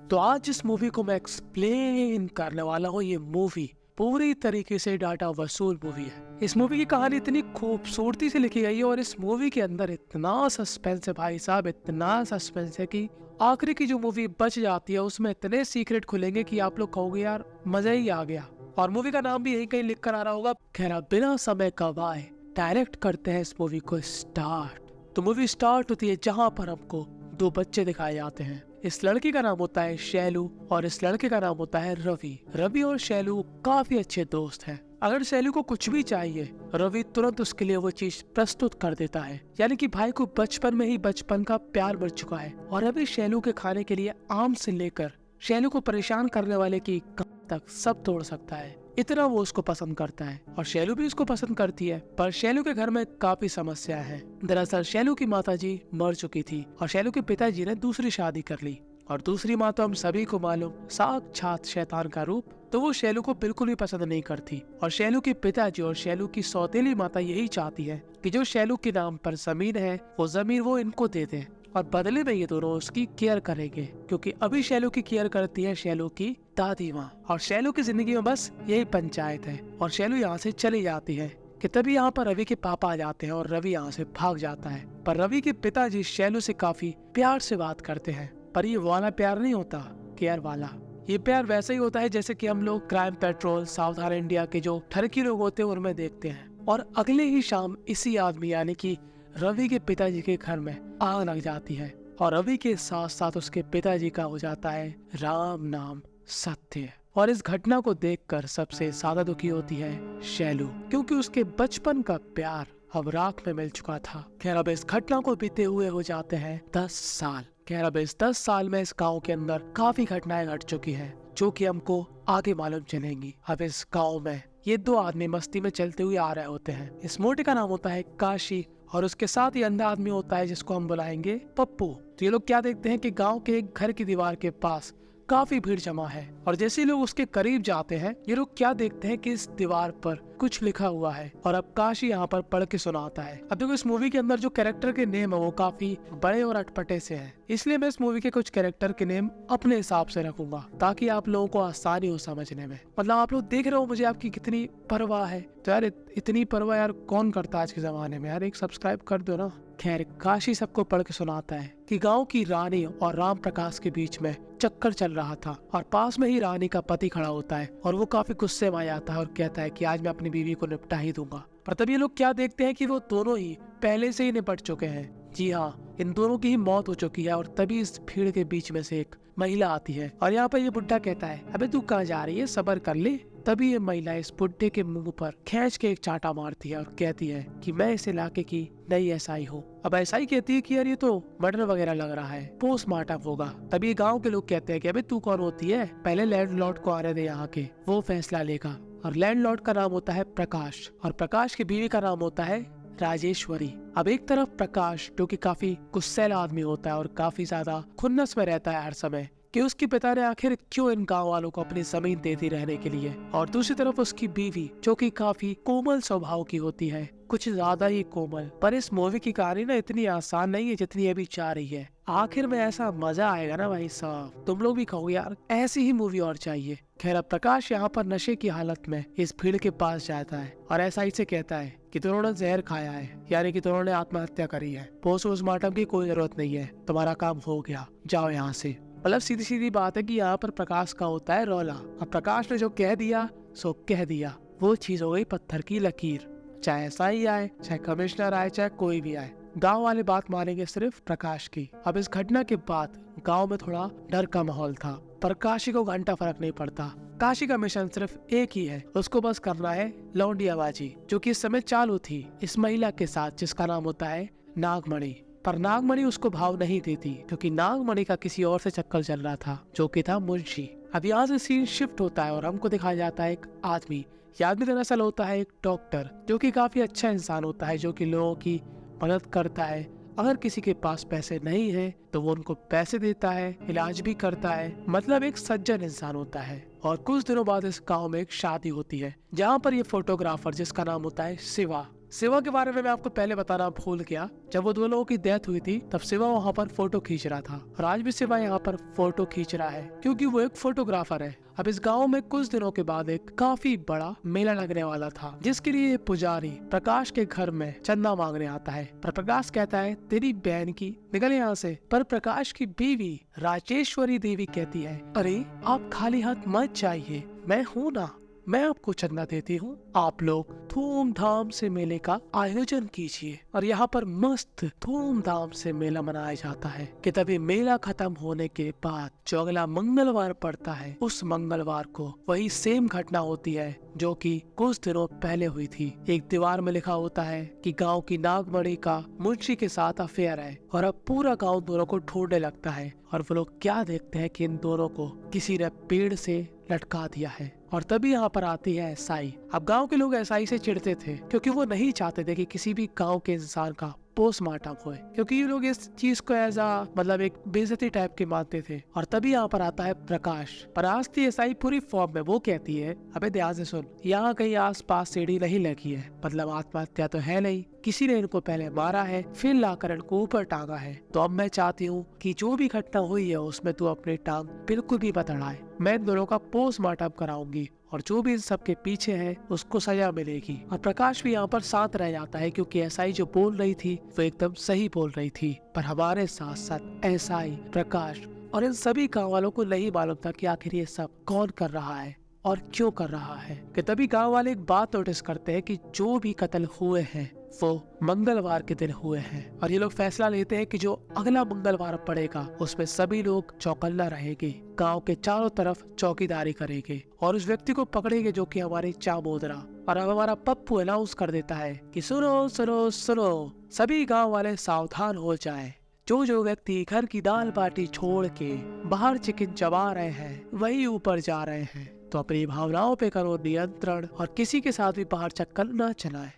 तो आज इस मूवी को मैं एक्सप्लेन करने वाला हूँ। ये मूवी पूरी तरीके से डाटा वसूल मूवी है। इस मूवी की कहानी इतनी खूबसूरती से लिखी गई है और इस मूवी के अंदर इतना सस्पेंस है भाई साहब, इतना सस्पेंस है कि आखिरी की जो मूवी बच जाती है उसमें इतने सीक्रेट खुलेंगे कि आप लोग कहोगे यार मजा ही आ गया। और मूवी का नाम भी यही कहीं लिख कर आ रहा होगा। खैर बिना समय गवाए डायरेक्ट करते हैं इस मूवी को स्टार्ट। तो मूवी स्टार्ट होती है जहाँ पर हमको दो बच्चे दिखाए जाते हैं। इस लड़की का नाम होता है शैलू और इस लड़के का नाम होता है रवि। रवि और शैलू काफी अच्छे दोस्त हैं। अगर शैलू को कुछ भी चाहिए रवि तुरंत उसके लिए वो चीज प्रस्तुत कर देता है। यानी कि भाई को बचपन में ही बचपन का प्यार मिल चुका है और रवि शैलू के खाने के लिए आम से लेकर शैलू को परेशान करने वाले की तक सब तोड़ सकता है। इतना वो उसको पसंद करता है और शैलू भी उसको पसंद करती है। पर शैलू के घर में काफी समस्या है। दरअसल शैलू की माताजी मर चुकी थी और शैलू के पिताजी ने दूसरी शादी कर ली और दूसरी माँ तो हम सभी को मालूम साक्षात शैतान का रूप। तो वो शैलू को बिल्कुल भी पसंद नहीं करती और शैलू के पिताजी और शैलू की सौतेली माता यही चाहती है कि जो शैलू के नाम पर जमीन है वो जमीन वो इनको दे दे और बदले में ये दोनों उसकी केयर करेंगे, क्योंकि अभी शैलू की केयर करती है शैलू की दादी माँ। और शैलू की जिंदगी में बस यही पंचायत है और शैलू यहाँ से चली जाती है कि तभी यहाँ पर रवि के पापा आ जाते हैं और रवि यहाँ से भाग जाता है। पर रवि के पिताजी शैलू से काफी प्यार से बात करते हैं, पर ये वाला प्यार नहीं होता, केयर वाला। ये प्यार वैसा ही होता है जैसे कि हम लोग क्राइम पेट्रोल सावधान इंडिया के जो ठरकी लोग होते हैं उनमें देखते हैं। और अगले ही शाम इसी आदमी यानी कि रवि के पिताजी के घर में आग लग जाती है और रवि के साथ साथ उसके पिताजी का हो जाता है राम नाम सत्य। और इस घटना को देखकर सबसे ज्यादा दुखी होती है शैलू, क्योंकि उसके बचपन का प्यार अब राख में मिल चुका था। खैर अब इस घटना को बीते हुए हो जाते हैं 10 साल। खैर अब इस 10 साल में इस गाँव के अंदर काफी घटनाएं घट चुकी है जो कि हमको आगे मालूम चलेंगी। अब इस गाँव में ये दो आदमी मस्ती में चलते हुए आ रहे होते हैं। इस मोटे का नाम होता है काशी और उसके साथ ही अंधा आदमी होता है जिसको हम बुलाएंगे पप्पू। तो ये लोग क्या देखते हैं कि गांव के एक घर की दीवार के पास काफी भीड़ जमा है और जैसे लोग उसके करीब जाते हैं ये लोग क्या देखते हैं कि इस दीवार पर कुछ लिखा हुआ है और अब काशी यहाँ पर पढ़ के सुनाता है। अब देखो इस मूवी के अंदर जो कैरेक्टर के नेम है वो काफी बड़े और अटपटे से हैं, इसलिए मैं इस मूवी के कुछ कैरेक्टर के नेम अपने हिसाब से रखूंगा ताकि आप लोगों को आसानी हो समझने में। मतलब आप लोग देख रहे हो मुझे आपकी कितनी परवाह है। तो यार इतनी परवाह यार कौन करता है आज के जमाने में, यार एक सब्सक्राइब कर दो ना। खैर काशी सबको पढ़ के सुनाता है कि गांव की रानी और राम प्रकाश के बीच में चक्कर चल रहा था और पास में ही रानी का पति खड़ा होता है और वो काफी गुस्से में आ जाता है और कहता है कि आज मैं अपनी बीवी को निपटा ही दूंगा। पर तब ये लोग क्या देखते हैं कि वो दोनों ही पहले से ही निपट चुके हैं। जी हाँ, इन दोनों की ही मौत हो चुकी है। और तभी इस भीड़ के बीच में से एक महिला आती है और यहाँ पर ये बुड्ढा कहता है अबे तू कहाँ जा रही है, सब्र कर ले। तभी ये महिला इस बुड्ढे के मुंह पर खींच के एक चांटा मारती है और कहती है कि मैं इस इलाके की नई एसआई हूँ। अब एसआई कहती है कि यार ये तो मर्डर वगैरह लग रहा है, पोस्टमार्टम होगा। तभी गांव के लोग कहते हैं कि अबे तू कौन होती है, पहले लैंडलॉर्ड को आने दे यहाँ के, वो फैसला लेगा। और लैंडलॉर्ड का नाम होता है प्रकाश और प्रकाश की बीवी का नाम होता है राजेश्वरी। अब एक तरफ प्रकाश जो कि काफी गुस्सैला आदमी होता है और काफी ज्यादा खुन्नस में रहता है हर समय कि उसके पिता ने आखिर क्यों इन गांव वालों को अपनी जमीन दे दी रहने के लिए, और दूसरी तरफ उसकी बीवी जो कि काफी कोमल स्वभाव की होती है, कुछ ज्यादा ही कोमल। पर इस मूवी की कहानी ना इतनी आसान नहीं है जितनी अभी चाह रही है। आखिर में ऐसा मजा आएगा ना भाई साहब, तुम लोग भी कहोगे यार ऐसी ही मूवी और चाहिए। खैर अब प्रकाश यहाँ पर नशे की हालत में इस भीड़ के पास जाता है और एसआई से कहता है कि तुमने जहर खाया है, यानी कि तुमने आत्महत्या करी है, पोस्टमार्टम की कोई जरूरत नहीं है, तुम्हारा काम हो गया, जाओ यहाँ से। मतलब सीधी सीधी बात है कि यहाँ पर प्रकाश का होता है रौला। अब प्रकाश ने जो कह दिया सो कह दिया, वो चीज हो गई पत्थर की लकीर। चाहे एसआई आए, चाहे कमिश्नर आए, चाहे कोई भी आए, गांव वाले बात मानेंगे सिर्फ प्रकाश की। अब इस घटना के बाद गांव में थोड़ा डर का माहौल था, पर काशी को घंटा फर्क नहीं पड़ता। काशी का मिशन सिर्फ एक ही है, उसको बस करना है लौंडियाबाजी, जो कि इस समय चालू थी इस महिला के साथ जिसका नाम होता है नागमणि। पर नागमणि उसको भाव नहीं देती क्योंकि नागमणि का किसी और से चक्कर चल रहा था जो कि था मुंशी। अब यहाँ से सीन शिफ्ट होता है और हमको दिखाया जाता है एक आदमी। ये आदमी दरअसल होता है एक डॉक्टर जो कि काफी अच्छा इंसान होता है, जो कि लोगों की मदद करता है। अगर किसी के पास पैसे नहीं है तो वो उनको पैसे देता है, इलाज भी करता है, मतलब एक सज्जन इंसान होता है। और कुछ दिनों बाद इस गाँव में एक शादी होती है जहाँ पर ये फोटोग्राफर जिसका नाम होता है शिवा शिवा के बारे में मैं आपको पहले बताना भूल गया। जब वो दोनों की डेथ हुई थी तब शिवा वहाँ पर फोटो खींच रहा था और आज भी शिवा यहाँ पर फोटो खींच रहा है क्योंकि वो एक फोटोग्राफर है। अब इस गांव में कुछ दिनों के बाद एक काफी बड़ा मेला लगने वाला था जिसके लिए पुजारी प्रकाश के घर में चंदा मांगने आता है। पर प्रकाश कहता है तेरी बहन की निकल यहाँ से। पर प्रकाश की बीवी राजेश्वरी देवी कहती है अरे आप खाली हाथ मत जाइए, मैं हूँ ना, मैं आपको चंदा देती हूँ, आप लोग धूमधाम से मेले का आयोजन कीजिए। और यहाँ पर मस्त धूमधाम से मेला मनाया जाता है कि तभी मेला खत्म होने के बाद जो अगला मंगलवार पड़ता है उस मंगलवार को वही सेम घटना होती है जो कि कुछ दिनों पहले हुई थी। एक दीवार में लिखा होता है कि गांव की नागमणि का मुंशी के साथ अफेयर है और अब पूरा गांव दोनों को ढूंढने लगता है। और वो लोग क्या देखते हैं कि इन दोनों को किसी ने पेड़ से लटका दिया है। और तभी यहाँ पर आती है एसआई। अब गांव के लोग एसआई से चिढ़ते थे क्योंकि वो नहीं चाहते थे कि किसी भी गांव के इंसान का पोस्टमार्टम होए, क्योंकि ये लोग इस चीज को एज मतलब एक बेइज्जती टाइप के मानते थे। और तभी यहाँ पर आता है प्रकाश। पर आज थी एसआई पूरी फॉर्म में। वो कहती है अबे ध्यान से सुन, यहाँ कहीं आस पास सीढ़ी नहीं लगी है, मतलब आत्महत्या तो है नहीं, किसी ने इनको पहले मारा है फिर लाकर इनको ऊपर टांगा है। तो अब मैं चाहती हूँ कि जो भी घटना हुई है उसमें तू अपनी टांग बिल्कुल भी मत अड़ाए। मैं इन दोनों का पोस्टमार्टम कराऊंगी और जो भी इन सब के पीछे है उसको सजा मिलेगी। और प्रकाश भी यहाँ पर शांत रह जाता है क्योंकि एसआई जो बोल रही थी वो एकदम सही बोल रही थी। पर हमारे साथ साथ एसआई, प्रकाश और इन सभी गाँव वालों को नहीं मालूम था कि आखिर ये सब कौन कर रहा है और क्यों कर रहा है। कि तभी गांव वाले एक बात नोटिस करते हैं कि जो भी कत्ल हुए हैं वो मंगलवार के दिन हुए हैं। और ये लोग फैसला लेते हैं कि जो अगला मंगलवार पड़ेगा उसमें सभी लोग चौकन्ना रहेंगे, गांव के चारों तरफ चौकीदारी करेंगे और उस व्यक्ति को पकड़ेंगे जो कि हमारे चामोदरा। और अब हमारा पप्पू अनाउंस कर देता है कि सुनो सुनो सुनो, सभी गाँव वाले सावधान हो जाए। जो व्यक्ति घर की दाल बाटी छोड़ के बाहर चिकन चबा रहे हैं वही ऊपर जा रहे हैं, तो अपनी भावनाओं पे करो नियंत्रण और किसी के साथ भी बाहर चक्कर न चलाए।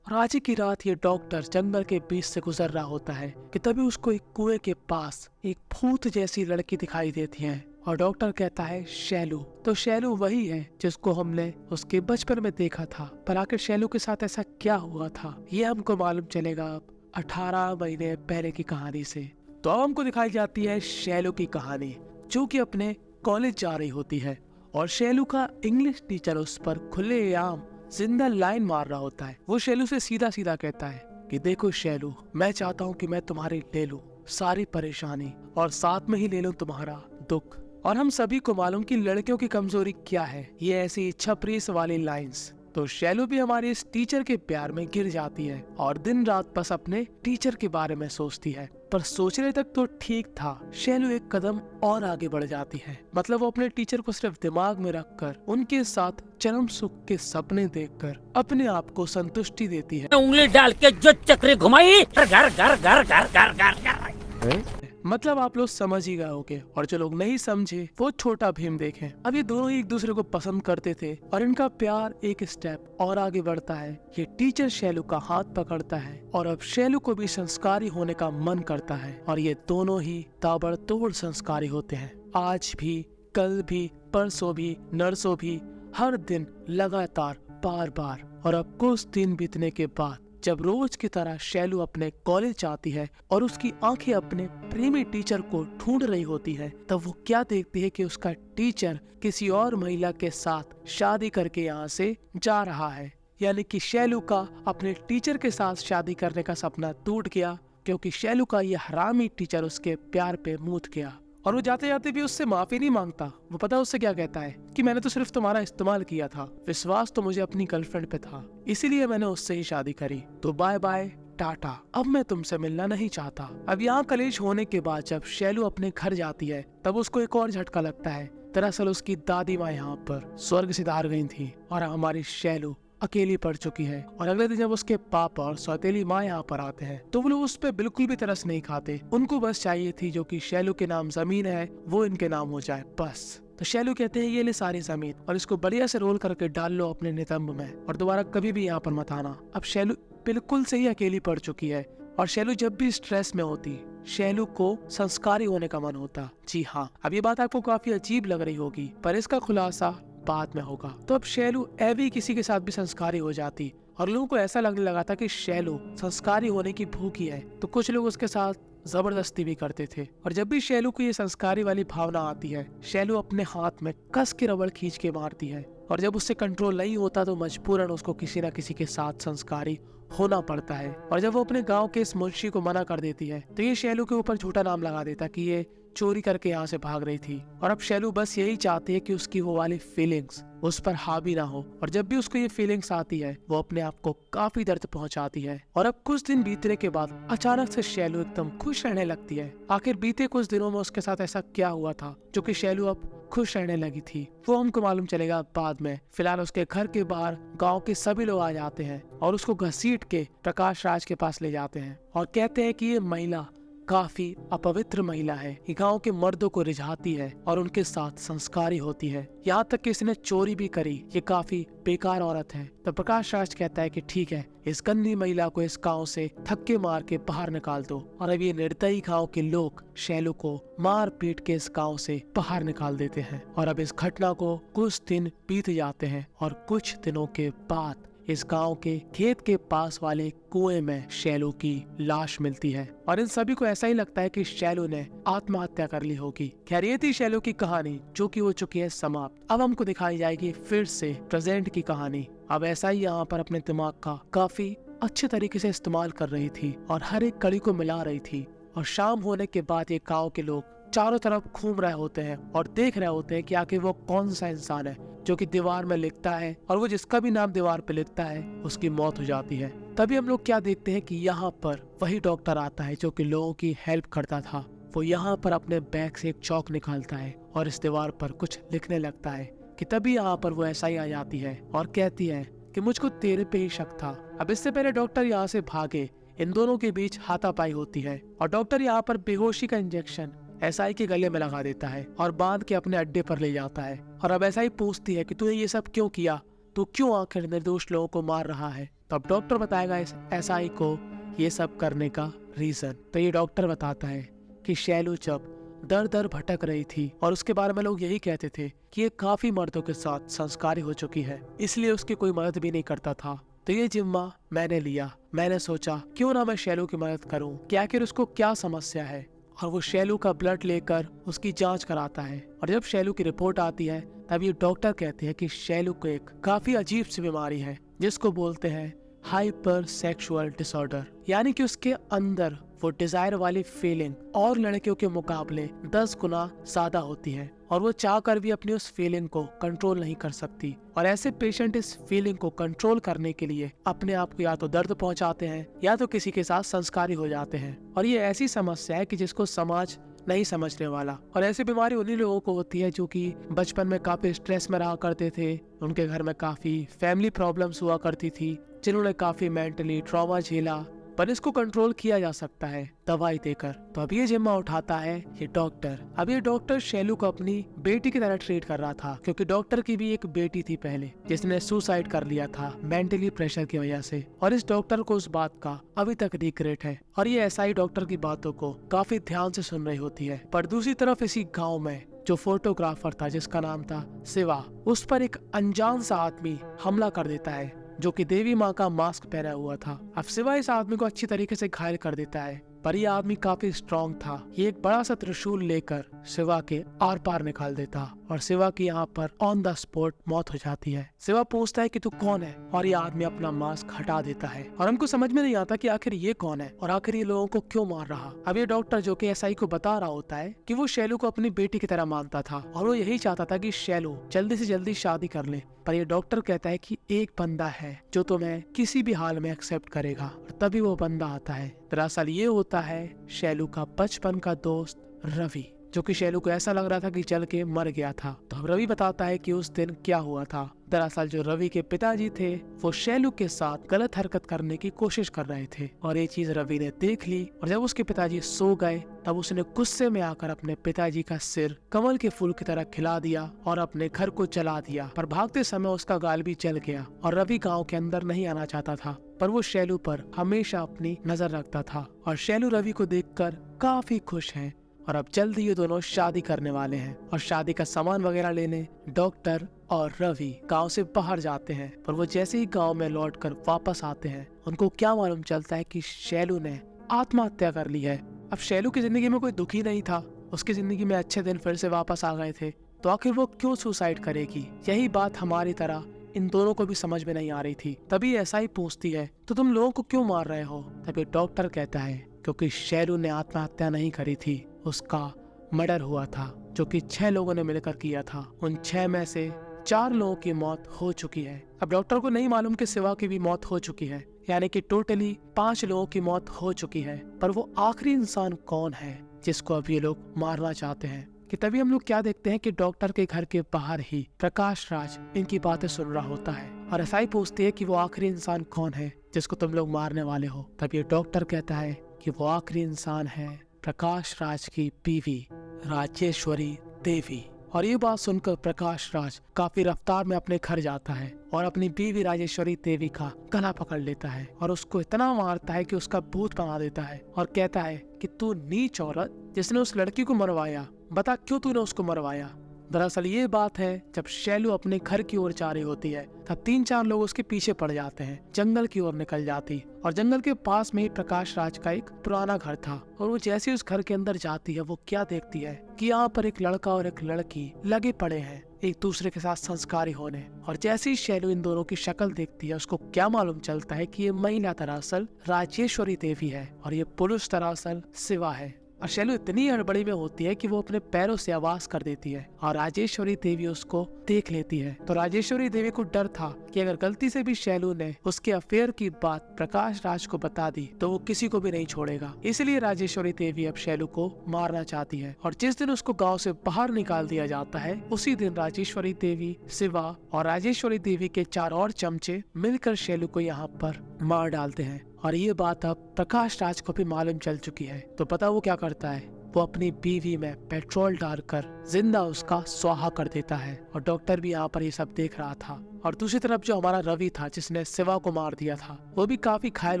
और आज की रात ये डॉक्टर जंगल के बीच से गुजर रहा होता है कि तभी उसको एक कुएं के पास एक भूत जैसी लड़की दिखाई देती है। और डॉक्टर कहता है शैलू। तो शैलू वही है जिसको हमने उसके बचपन में देखा था। पर आखिर शैलू के साथ ऐसा क्या हुआ था ये हमको मालूम चलेगा अब 18 महीने पहले की कहानी से। तो अब हमको दिखाई जाती है शैलू की कहानी जो कि अपने कॉलेज जा रही होती है और शैलू का इंग्लिश टीचर उस पर खुलेआम जिंदा लाइन मार रहा होता है। वो शैलू से सीधा सीधा कहता है कि देखो शैलू, मैं चाहता हूँ कि मैं तुम्हारी ले लूं सारी परेशानी और साथ में ही ले लूं तुम्हारा दुख। और हम सभी को मालूम कि लड़कियों की कमजोरी क्या है, ये ऐसी इच्छा प्रीस वाली लाइंस। तो शैलू भी हमारे इस टीचर के प्यार में गिर जाती है और दिन रात बस अपने टीचर के बारे में सोचती है। पर सोचने तक तो ठीक था, शैलू एक कदम और आगे बढ़ जाती है। मतलब वो अपने टीचर को सिर्फ दिमाग में रखकर उनके साथ चरम सुख के सपने देखकर अपने आप को संतुष्टि देती है। उंगली डाल के जो चक्री घुमाई घर घर घर घर घर घर घर। मतलब आप लोग समझ ही गए होंगे और जो लोग नहीं समझे वो छोटा भीम देखें। अब ये दोनों ही एक दूसरे को पसंद करते थे और इनका प्यार एक स्टेप और आगे बढ़ता है। ये टीचर शैलू का हाथ पकड़ता है और अब शैलू को भी संस्कारी होने का मन करता है और ये दोनों ही ताबड़तोड़ संस्कारी होते हैं। आज भी, कल भी, परसों भी, नरसों भी, हर दिन लगातार बार बार। और अब कुछ दिन बीतने के बाद जब रोज की तरह शैलू अपने कॉलेज आती है और उसकी आंखें अपने प्रेमी टीचर को ढूंढ रही होती है, तब वो क्या देखती है कि उसका टीचर किसी और महिला के साथ शादी करके यहाँ से जा रहा है। यानी कि शैलू का अपने टीचर के साथ शादी करने का सपना टूट गया क्योंकि शैलू का ये हरामी टीचर उसके प्यार पे मूत गया। और वो जाते जाते भी उससे माफी नहीं मांगता। वो पता है उससे क्या कहता है कि मैंने तो सिर्फ तुम्हारा इस्तेमाल किया था, विश्वास तो मुझे अपनी गर्लफ्रेंड पे था, इसीलिए मैंने उससे ही शादी करी। तो बाय बाय टाटा, अब मैं तुमसे मिलना नहीं चाहता। अब यहाँ कलेश होने के बाद जब शैलू अपने घर जाती है तब उसको एक और झटका लगता है। दरअसल उसकी दादी माँ यहाँ पर स्वर्ग सिधार गई थी और हमारी शैलू अकेली पड़ चुकी है। और अगले दिन जब उसके पापा और सौतेली माँ यहाँ पर आते हैं तो वो लोग उस पर बिल्कुल भी तरस नहीं खाते। उनको बस चाहिए थी जो कि शैलू के नाम जमीन है वो इनके नाम हो जाए बस। तो शैलू कहते हैं ये ले सारी जमीन और इसको बढ़िया से रोल करके डाल लो अपने नितंब में और दोबारा कभी भी यहाँ पर मत आना। अब शैलू बिल्कुल से ही अकेली पड़ चुकी है और शैलू जब भी स्ट्रेस में होती शैलू को संस्कारी होने का मन होता। जी हाँ, अब ये बात आपको काफी अजीब लग रही होगी पर इसका खुलासा बाद में होगा। तो अब शैलू एवी किसी के साथ भी संस्कारी हो जाती और लोगों को ऐसा लगने लगा था कि शैलू संस्कारी होने की भूखी है, तो कुछ लोग उसके साथ जबरदस्ती भी करते थे। और जब भी शैलू को ये संस्कारी वाली भावना आती है, शैलू अपने हाथ में कस के रबड़ खींच के मारती है और जब उससे कंट्रोल नहीं होता तो मजबूरन उसको किसी न किसी के साथ संस्कारी होना पड़ता है। और जब वो अपने गांव के इस मुंशी को मना कर देती है तो ये शैलू के ऊपर झूठा नाम लगा देता कि ये चोरी करके यहाँ से भाग रही थी। और अब शैलू बस यही चाहती है कि उसकी वो वाली फीलिंग्स उस पर हावी ना हो, और जब भी उसको ये फीलिंग्स आती है वो अपने आप को काफी दर्द पहुंचाती है। और अब कुछ दिन बीतने के बाद अचानक से शैलू एकदम खुश रहने लगती है। आखिर बीते कुछ दिनों में उसके साथ ऐसा क्या हुआ था जो कि शैलू अब खुश रहने लगी थी, वो हमको मालूम चलेगा बाद में। फिलहाल उसके घर के बाहर गांव के सभी लोग आ जाते हैं और उसको घसीट के प्रकाश राज के पास ले जाते हैं और कहते हैं कि ये महिला काफी अपवित्र महिला है, ये गांव के मर्दों को रिझाती है और उनके साथ संस्कारी होती है, यहाँ तक कि इसने चोरी भी करी, ये काफी बेकार औरत है। तो प्रकाश राज कहता है कि ठीक है, इस गंदी महिला को इस गांव से थक्के मार के बाहर निकाल दो। और अब ये निर्दयी गांव के लोग शैलू को मार पीट के इस गांव से बाहर निकाल देते हैं। और अब इस घटना को कुछ दिन बीत जाते हैं और कुछ दिनों के बाद इस गांव के खेत के पास वाले कुएं में शैलू की लाश मिलती है और इन सभी को ऐसा ही लगता है कि शैलू ने आत्महत्या कर ली होगी। खैर ये थी शैलू की कहानी जो कि हो चुकी है समाप्त। अब हमको दिखाई जाएगी फिर से प्रेजेंट की कहानी। अब ऐसा ही यहाँ पर अपने दिमाग का काफी अच्छे तरीके से इस्तेमाल कर रही थी और हर एक कड़ी को मिला रही थी। और शाम होने के बाद ये गाँव के लोग चारों तरफ घूम रहे होते हैं और देख रहे होते हैं कि आखिर वो कौन सा इंसान है जो कि दीवार में लिखता है, और वो जिसका भी नाम दीवार पे लिखता है उसकी मौत हो जाती है। तभी हम लोग क्या देखते हैं कि यहाँ पर वही डॉक्टर आता है जो कि लोगों की हेल्प करता था। वो यहाँ पर अपने बैग से एक चौक निकालता है और इस दीवार पर कुछ लिखने लगता है कि तभी यहाँ पर वो ऐसा ही आ जाती है और कहती है कि मुझको तेरे पे ही शक था। अब इससे पहले डॉक्टर यहाँ से भागे, इन दोनों के बीच हाथापाई होती है और डॉक्टर यहाँ पर बेहोशी का इंजेक्शन एसआई के गले में लगा देता है और बांध के अपने अड्डे पर ले जाता है। और अब एसआई पूछती है कि तूने ये सब क्यों किया, तू क्यों आखिर निर्दोष लोगों को मार रहा है। तो अब डॉक्टर बताएगा इस एसआई को ये सब करने का रीजन। तो ये डॉक्टर बताता है कि शैलू जब दर दर भटक रही थी और उसके बारे में लोग यही कहते थे कि ये काफी मर्दों के साथ संस्कारी हो चुकी है, इसलिए उसकी कोई मदद भी नहीं करता था। तो ये जिम्मा मैंने लिया। मैंने सोचा क्यों ना मैं शैलू की मदद करूं कि आखिर उसको क्या समस्या है। और वो शैलू का ब्लड लेकर उसकी जांच कराता है और जब शैलू की रिपोर्ट आती है तब ये डॉक्टर कहते हैं कि शैलू को एक काफी अजीब सी बीमारी है जिसको बोलते हैं हाइपर सेक्सुअल डिसऑर्डर, यानी कि उसके अंदर वो डिजायर वाली फीलिंग और लड़कियों के मुकाबले 10 गुना ज्यादा होती है और वो चाहकर भी अपनी उस फीलिंग को कंट्रोल नहीं कर सकती। और ऐसे पेशेंट इस फीलिंग को कंट्रोल करने के लिए अपने आप को या तो दर्द पहुंचाते हैं या तो किसी के साथ संस्कारी हो जाते हैं। और ये ऐसी समस्या है कि जिसको समाज नहीं समझने वाला। और ऐसी बीमारी उन्हीं लोगों को होती है जो कि बचपन में काफी स्ट्रेस में रहा करते थे, उनके घर में काफी फैमिली प्रॉब्लम्स हुआ करती थी, जिन्होंने काफी मेंटली ट्रॉमा झेला, पर इसको कंट्रोल किया जा सकता है दवाई देकर। तो अब ये जिम्मा उठाता है ये डॉक्टर। अब ये डॉक्टर शैलू को अपनी बेटी की तरह ट्रीट कर रहा था क्योंकि डॉक्टर की भी एक बेटी थी पहले जिसने सुसाइड कर लिया था मेंटली प्रेशर की वजह से, और इस डॉक्टर को उस बात का अभी तक रिग्रेट है। और ये एसआई डॉक्टर की बातों को काफी ध्यान से सुन रही होती है। पर दूसरी तरफ इसी गाँव में जो फोटोग्राफर था जिसका नाम था शिवा, उस पर एक अनजान सा आदमी हमला कर देता है जो कि देवी माँ का मास्क पहना हुआ था। अब शिवा इस आदमी को अच्छी तरीके से घायल कर देता है, पर यह आदमी काफी स्ट्रॉन्ग था। ये एक बड़ा सा त्रिशूल लेकर शिवा के आर पार निकाल देता और शिवा की यहाँ पर ऑन द स्पॉट मौत हो जाती है। शिवा पूछता है कि तू कौन है, और ये आदमी अपना मास्क हटा देता है और हमको समझ में नहीं आता कि आखिर ये कौन है और आखिर ये लोगों को क्यों मार रहा। अब ये डॉक्टर जो कि एसआई को बता रहा होता है कि वो शैलू को अपनी बेटी की तरह मानता था और वो यही चाहता था कि शैलू जल्दी से जल्दी शादी कर ले। पर ये डॉक्टर कहता है कि एक बंदा है जो तुम्हें किसी भी हाल में एक्सेप्ट करेगा, और तभी वो बंदा आता है। दरअसल ये होता है शैलू का बचपन का दोस्त रवि, जो कि शैलू को ऐसा लग रहा था कि जल के मर गया था। तो अब रवि बताता है कि उस दिन क्या हुआ था। दरअसल जो रवि के पिताजी थे वो शैलू के साथ गलत हरकत करने की कोशिश कर रहे थे और ये चीज रवि ने देख ली, और जब उसके पिताजी सो गए तब उसने गुस्से में आकर अपने पिताजी का सिर कमल के फूल की तरह खिला दिया और अपने घर को जला दिया। पर भागते समय उसका गाल भी जल गया और रवि गाँव के अंदर नहीं आना चाहता था, पर वो शैलू पर हमेशा अपनी नजर रखता था। और शैलू रवि को देखकर काफी खुश है और अब जल्दी ये दोनों शादी करने वाले हैं और शादी का सामान वगैरह लेने डॉक्टर और रवि गांव से बाहर जाते हैं। पर वो जैसे ही गांव में लौटकर वापस आते हैं उनको क्या मालूम चलता है कि शैलू ने आत्महत्या कर ली है। अब शैलू की जिंदगी में कोई दुख ही नहीं था, उसकी जिंदगी में अच्छे दिन फिर से वापस आ गए थे, तो आखिर वो क्यों सुसाइड करेगी? यही बात हमारी तरह इन दोनों को भी समझ में नहीं आ रही थी। तभी ऐसा ही पूछती है, तो तुम लोगों को क्यों मार रहे हो? तभी डॉक्टर कहता है क्योंकि शैलू ने आत्महत्या नहीं करी थी, उसका मर्डर हुआ था जो कि 6 लोगों ने मिलकर किया था। उन 6 में से 4 लोगों की मौत हो चुकी है। अब डॉक्टर को नहीं मालूम कि शिवा की भी मौत हो चुकी है, यानी कि टोटली 5 लोगों की मौत हो चुकी है। पर वो आखिरी इंसान कौन है जिसको अब ये लोग मारना चाहते हैं? कि तभी हम लोग क्या देखते हैं कि डॉक्टर के घर के बाहर ही प्रकाश राज इनकी बातें सुन रहा होता है और ऐसा ही पूछती है कि वो आखिरी इंसान कौन है जिसको तुम लोग मारने वाले हो। तब ये डॉक्टर कहता है कि वो आखिरी इंसान है प्रकाश राज की बीवी राजेश्वरी देवी। और ये बात सुनकर प्रकाश राज काफी रफ्तार में अपने घर जाता है और अपनी बीवी राजेश्वरी देवी का गला पकड़ लेता है और उसको इतना मारता है कि उसका भूत बना देता है और कहता है कि तू नीच औरत जिसने उस लड़की को मरवाया, बता क्यों तूने उसको मरवाया? दरअसल ये बात है जब शैलू अपने घर की ओर जा रही होती है तब 3-4 लोग उसके पीछे पड़ जाते हैं, जंगल की ओर निकल जाती और जंगल के पास में ही प्रकाश राज का एक पुराना घर था। और वो जैसे उस घर के अंदर जाती है वो क्या देखती है कि यहाँ पर एक लड़का और एक लड़की लगे पड़े हैं एक दूसरे के साथ संस्कारी होने। और जैसे ही शैलू इन दोनों की शक्ल देखती है उसको क्या मालूम चलता है कि ये महिला दरअसल राजेश्वरी देवी है और ये पुरुष दरअसल शिवा है। और शैलू इतनी हड़बड़ी में होती है कि वो अपने पैरों से आवाज कर देती है और राजेश्वरी देवी उसको देख लेती है। तो राजेश्वरी देवी को डर था कि अगर गलती से भी शैलू ने उसके अफेयर की बात प्रकाश राज को बता दी तो वो किसी को भी नहीं छोड़ेगा। इसलिए राजेश्वरी देवी अब शैलू को मारना चाहती है और जिस दिन उसको गांव से बाहर निकाल दिया जाता है उसी दिन राजेश्वरी देवी, शिवा और राजेश्वरी देवी के 4 और चमचे मिलकर शैलू को यहाँ पर मार डालते हैं। और ये बात अब प्रकाश राज को भी मालूम चल चुकी है। तो पता वो क्या करता है, वो अपनी बीवी में पेट्रोल डालकर जिंदा उसका स्वाहा कर देता है। और डॉक्टर भी यहाँ पर ये सब देख रहा था। और दूसरी तरफ जो हमारा रवि था जिसने शिवा को मार दिया था वो भी काफी घायल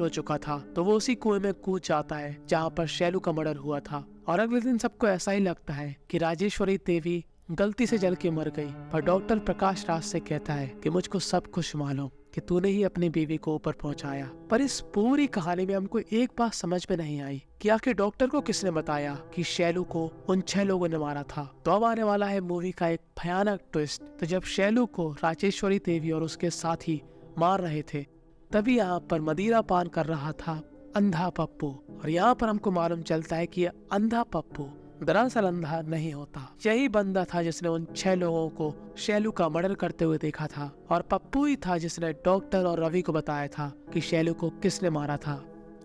हो चुका था, तो वो उसी कुएं में कूद जाता है जहाँ पर शैलू का मर्डर हुआ था। और अगले दिन सबको ऐसा ही लगता है कि राजेश्वरी देवी गलती से जल के मर गई। पर डॉक्टर प्रकाश राज से कहता है कि मुझको सब कुछ मालूम कि तूने ही अपनी बीवी को ऊपर पहुंचाया। पर इस पूरी कहानी में हमको एक बात समझ में नहीं आई कि आखिर डॉक्टर को किसने बताया कि शैलू को उन 6 लोगों ने मारा था। तो अब आने वाला है मूवी का एक भयानक ट्विस्ट। तो जब शैलू को राजेश्वरी देवी और उसके साथी मार रहे थे तभी यहाँ पर मदिरा पान कर रहा था अंधा पप्पू। और यहाँ पर हमको मालूम चलता है कि अंधा पप्पू दरअसल अंधा नहीं होता, यही बंदा था जिसने उन 6 लोगों को शैलू का मर्डर करते हुए देखा था। और पप्पू ही था जिसने डॉक्टर और रवि को बताया था कि शैलू को किसने मारा था।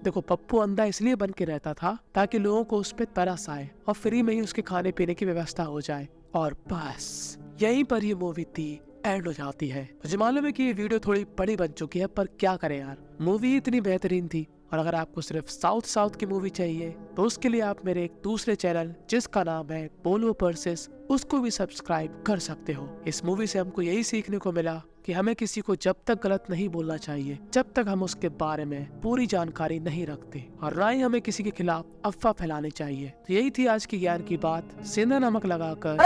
देखो पप्पू अंधा इसलिए बन के रहता था ताकि लोगों को उस पर तरस आए और फ्री में ही उसके खाने पीने की व्यवस्था हो जाए। और बस यहीं पर ये मूवी थी एंड हो जाती है। मुझे मालूम है कि ये वीडियो थोड़ी बड़ी बन चुकी है पर क्या करें यार, मूवी इतनी बेहतरीन थी। और अगर आपको सिर्फ साउथ की मूवी चाहिए तो उसके लिए आप मेरे एक दूसरे चैनल जिसका नाम है बोलो पर्सेस उसको भी सब्सक्राइब कर सकते हो। इस मूवी से हमको यही सीखने को मिला कि हमें किसी को जब तक गलत नहीं बोलना चाहिए जब तक हम उसके बारे में पूरी जानकारी नहीं रखते, और ना ही हमें किसी के खिलाफ अफवाह फैलानी चाहिए। तो यही थी आज की ज्ञान की बात। सेंधा नमक लगाकर